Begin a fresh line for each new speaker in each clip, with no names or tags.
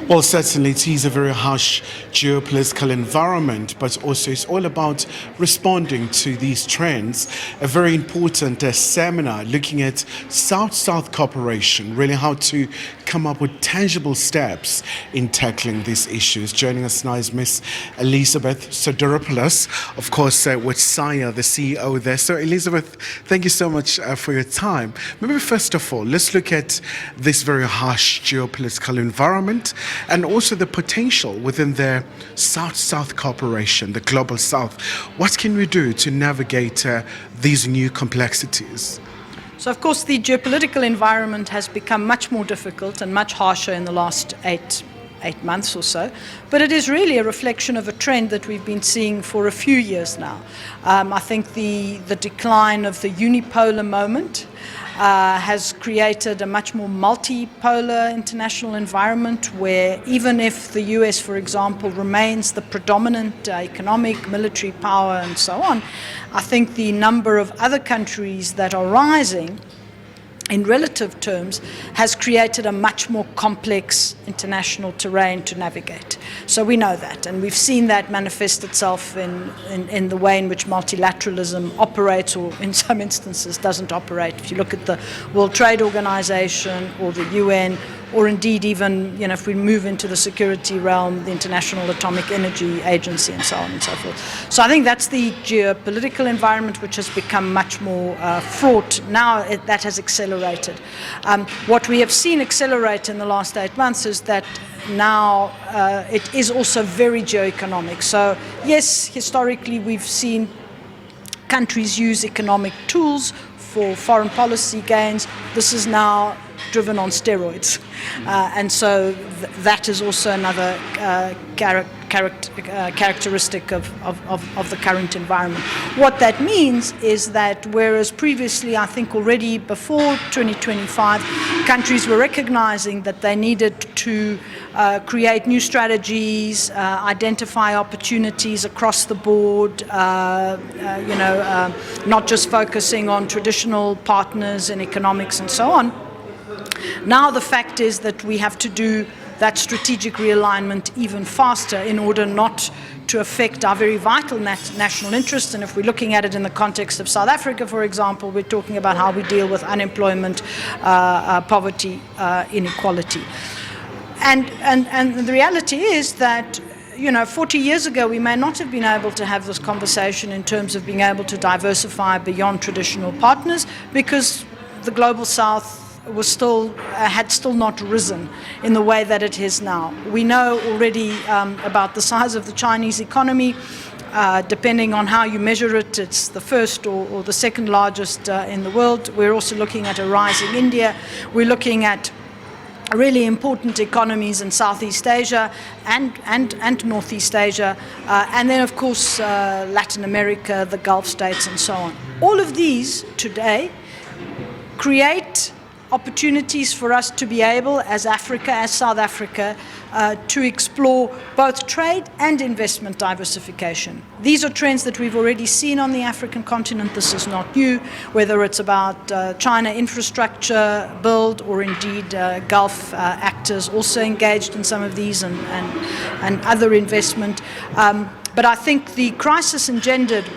Well, certainly it is a very harsh geopolitical environment, but also it's all about responding to these trends. A very important seminar looking at South-South cooperation, really how to come up with tangible steps in tackling these issues. Joining us now is Miss Elizabeth Sidiropoulos, of course, with SAIA, the CEO there. So, Elizabeth, thank you so much for your time. Maybe first of all, let's look at this very harsh geopolitical environment and also the potential within the South-South cooperation, the global South. What can we do to navigate these new complexities?
So, of course, the geopolitical environment has become much more difficult and much harsher in the last eight months or so, but it is really a reflection of a trend that we've been seeing for a few years now. I think the decline of the unipolar moment has created a much more multipolar international environment where even if the US, for example, remains the predominant economic, military power and so on, I think the number of other countries that are rising in relative terms has created a much more complex international terrain to navigate. So we know that, and we've seen that manifest itself in the way in which multilateralism operates, or in some instances doesn't operate. If you look at the World Trade Organization or the UN, or indeed even, if we move into the security realm, the International Atomic Energy Agency and so on and so forth. So I think that's the geopolitical environment which has become much more fraught. Now that has accelerated. What we have seen accelerate in the last 8 months is that now it is also very geoeconomic. So yes, historically we've seen countries use economic tools for foreign policy gains. This is now driven on steroids. And so that is also another characteristic of the current environment. What that means is that whereas previously, I think already before 2025, countries were recognizing that they needed to create new strategies, identify opportunities across the board, not just focusing on traditional partners in economics and so on. Now the fact is that we have to do that strategic realignment even faster in order not to affect our very vital national interests. And if we're looking at it in the context of South Africa, for example, we're talking about how we deal with unemployment, poverty, inequality. And the reality is that 40 years ago, we may not have been able to have this conversation in terms of being able to diversify beyond traditional partners because the global South had still not risen in the way that it is now. We know already about the size of the Chinese economy. Depending on how you measure it, it's the first or the second largest in the world. We're also looking at a rising India. We're looking at really important economies in Southeast Asia and Northeast Asia, and then of course Latin America, the Gulf states and so on. All of these today create opportunities for us to be able, as Africa, as South Africa, to explore both trade and investment diversification. These are trends that we've already seen on the African continent. This is not new, whether it's about China infrastructure build or indeed Gulf actors also engaged in some of these and other investment. But I think the crisis engendered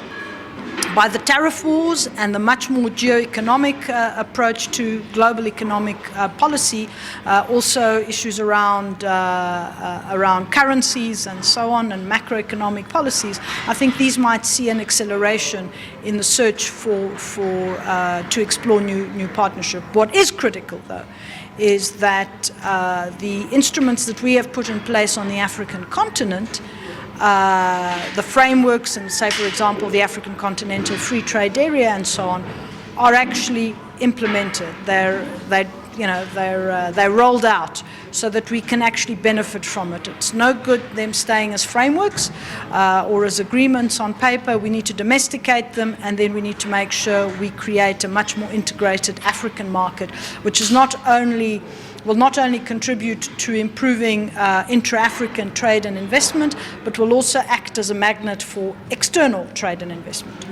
by the tariff wars and the much more geoeconomic approach to global economic policy, also issues around currencies and so on, and macroeconomic policies, I think these might see an acceleration in the search to explore new partnership. What is critical, though, is that the instruments that we have put in place on the African continent, the frameworks, and say, for example, the African Continental Free Trade Area and so on, are actually implemented. They're rolled out so that we can actually benefit from it. It's no good them staying as frameworks or as agreements on paper. We need to domesticate them, and then we need to make sure we create a much more integrated African market, which is will not only contribute to improving intra-African trade and investment, but will also act as a magnet for external trade and investment.